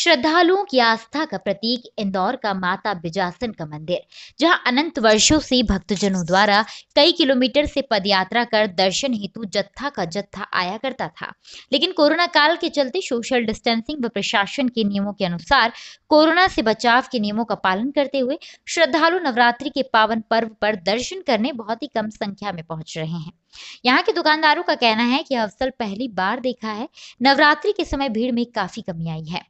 श्रद्धालुओं की आस्था का प्रतीक इंदौर का माता बिजासन का मंदिर, जहां अनंत वर्षों से भक्तजनों द्वारा कई किलोमीटर से पदयात्रा कर दर्शन हेतु जत्था का जत्था आया करता था। लेकिन कोरोना काल के चलते सोशल डिस्टेंसिंग व प्रशासन के नियमों के अनुसार कोरोना से बचाव के नियमों का पालन करते हुए श्रद्धालु नवरात्रि के पावन पर्व पर दर्शन करने बहुत ही कम संख्या में पहुंच रहे हैं। यहाँ के दुकानदारों का कहना है कि अवसर पहली बार देखा है, नवरात्रि के समय भीड़ में काफी कमी आई है।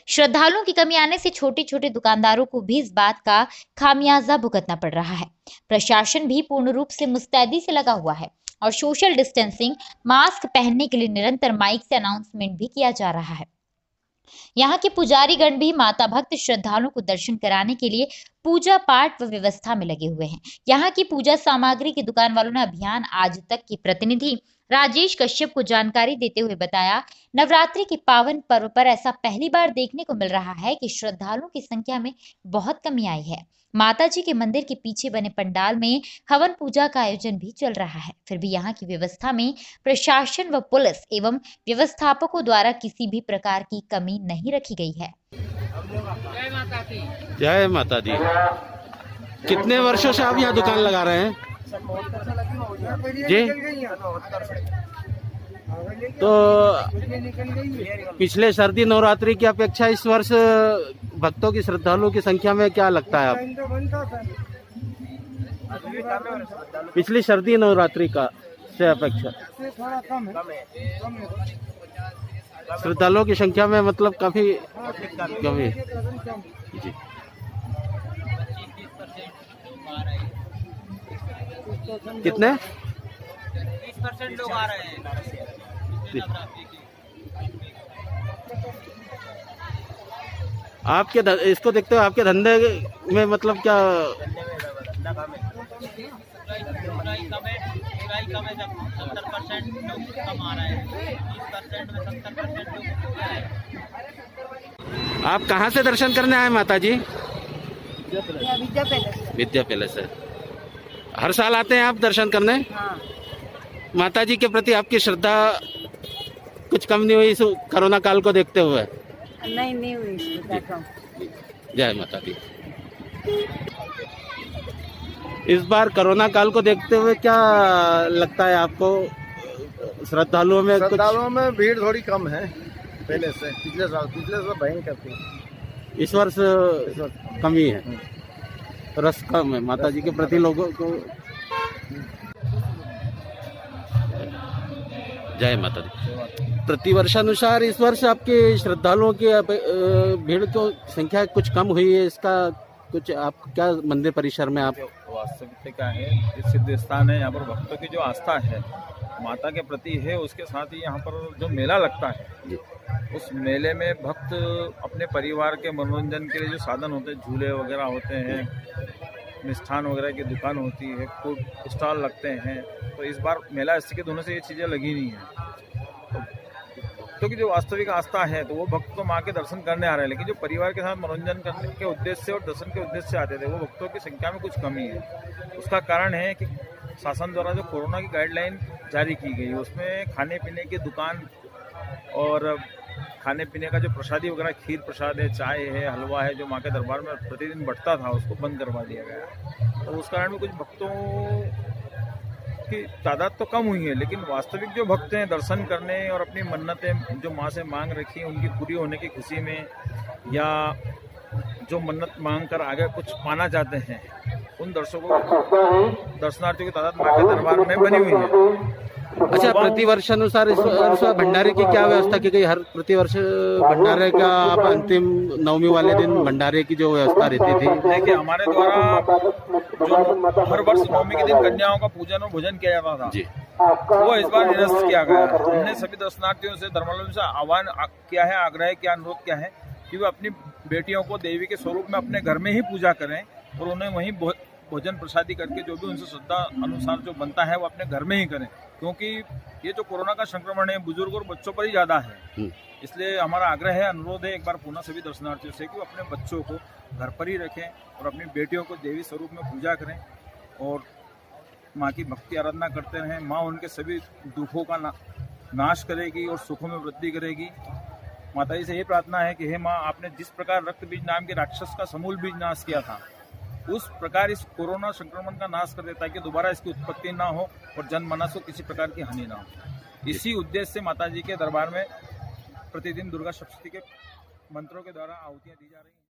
श्रद्धालुओं की कमी आने से छोटे छोटे दुकानदारों को भी इस बात का खामियाजा भुगतना पड़ रहा है। प्रशासन भी पूर्ण रूप से मुस्तैदी से लगा हुआ है और सोशल डिस्टेंसिंग, मास्क पहनने के लिए निरंतर माइक से अनाउंसमेंट भी किया जा रहा है। यहाँ के पुजारीगण भी माता भक्त श्रद्धालुओं को दर्शन कराने के लिए पूजा पाठ व व्यवस्था में लगे हुए हैं। यहाँ की पूजा सामग्री की दुकान वालों ने अभियान आज तक के प्रतिनिधि राजेश कश्यप को जानकारी देते हुए बताया, नवरात्रि के पावन पर्व पर ऐसा पहली बार देखने को मिल रहा है कि श्रद्धालुओं की संख्या में बहुत कमी आई है। माता जी के मंदिर के पीछे बने पंडाल में हवन पूजा का आयोजन भी चल रहा है। फिर भी यहाँ की व्यवस्था में प्रशासन व पुलिस एवं व्यवस्थापकों द्वारा किसी भी प्रकार की कमी नहीं रखी गई है। जय माता दी। कितने वर्षों से आप यहाँ दुकान लगा रहे हैं जी? तो पिछले सर्दी नवरात्रि की अपेक्षा इस वर्ष भक्तों की, श्रद्धालुओं की संख्या में क्या लगता है आप? पिछली सर्दी नवरात्रि का से अपेक्षा श्रद्धालुओं की संख्या में मतलब काफी कमी जी। कितने 20% लोग आ रहे हैं। आपके इसको देखते हो आपके धंधे में मतलब क्या कम है, जब 70% लोग कम आ रहे हैं, 20% में 70% लोग। आप कहाँ से दर्शन करने आए माता जी? विद्या पैलेस। से हर साल आते हैं आप दर्शन करने? हाँ। माता जी के प्रति आपकी श्रद्धा कुछ कम नहीं हुई इस कोरोना काल को देखते हुए? नहीं हुई श्रद्धा कम। जय माता दी। इस बार कोरोना काल को देखते हुए क्या लगता है आपको, श्रद्धालुओं में भीड़ थोड़ी कम है पहले से? पिछले साल भयंकर थी, इस वर्ष कमी है, रस कम है माता जी के प्रति लोगों को। जय माता दी। प्रतिवर्षानुसार इस वर्ष आपके श्रद्धालुओं की भीड़ को संख्या कुछ कम हुई है, इसका कुछ आप क्या मंदिर परिसर में आप? वास्तविकता है, ये सिद्ध स्थान है, यहाँ पर भक्तों की जो आस्था है माता के प्रति है, उसके साथ ही यहाँ पर जो मेला लगता है, उस मेले में भक्त अपने परिवार के मनोरंजन के लिए जो साधन होते हैं, झूले वगैरह होते हैं, मिष्ठान वगैरह की दुकान होती है, फूड स्टॉल लगते हैं, तो इस बार मेला स्थल के दोनों से ये चीज़ें लगी नहीं हैं। क्योंकि जो वास्तविक आस्था है तो वो भक्त तो माँ के दर्शन करने आ रहे हैं, लेकिन जो परिवार के साथ मनोरंजन करने के उद्देश्य से और दर्शन के उद्देश्य से आते थे, वो भक्तों की संख्या में कुछ कमी है। उसका कारण है कि शासन द्वारा जो कोरोना की गाइडलाइन जारी की गई, उसमें खाने पीने की दुकान और खाने पीने का जो प्रसादी वगैरह, खीर प्रसाद है, चाय है, हलवा है, जो माँ के दरबार में प्रतिदिन बढ़ता था, उसको बंद करवा दिया गया। तो उस कारण में कुछ भक्तों की तादाद तो कम हुई है, लेकिन वास्तविक जो भक्त हैं दर्शन करने और अपनी मन्नतें जो माँ से मांग रखी हैं उनकी पूरी होने की खुशी में, या जो मन्नत मांग कर आगे कुछ पाना चाहते हैं, उन दर्शनार्थियों की तादाद माँ के दरबार में बनी हुई है। अच्छा, प्रतिवर्ष अनुसार इस वर्ष भंडारे की क्या व्यवस्था की गई? हर प्रतिवर्ष भंडारे का आप अंतिम नवमी वाले दिन भंडारे की जो व्यवस्था रहती थी? देखिए, हमारे द्वारा जो हर वर्ष नवमी के दिन कन्याओं का पूजन और भोजन किया जाता था जी, वो इस बार निरस्त किया गया। हमने सभी दर्शनार्थियों से, धर्मावलंबियों से आह्वान किया है, आग्रह किया, अनुरोध किया है कि वे अपनी बेटियों को देवी के स्वरूप में अपने घर में ही पूजा करें और उन्हें वहीं भोजन प्रसादी करके जो भी उनसे श्रद्धा अनुसार जो बनता है वो अपने घर में ही करें, क्योंकि ये जो कोरोना का संक्रमण है बुजुर्ग और बच्चों पर ही ज़्यादा है। इसलिए हमारा आग्रह है, अनुरोध है एक बार पुनः सभी दर्शनार्थियों से कि वो अपने बच्चों को घर पर ही रखें और अपनी बेटियों को देवी स्वरूप में पूजा करें और माँ की भक्ति आराधना करते रहें। माँ उनके सभी दुखों का नाश करेगी और सुखों में वृद्धि करेगी माता जी से ये प्रार्थना है कि हे माँ, आपने जिस प्रकार रक्त बीज नाम के राक्षस का समूल बीज नाश किया था, उस प्रकार इस कोरोना संक्रमण का नाश कर दे, ताकि दोबारा इसकी उत्पत्ति ना हो और जनमानस को किसी प्रकार की हानि ना हो। इसी उद्देश्य से माता जी के दरबार में प्रतिदिन दुर्गा सप्तशती के मंत्रों के द्वारा आहुतियाँ दी जा रही हैं।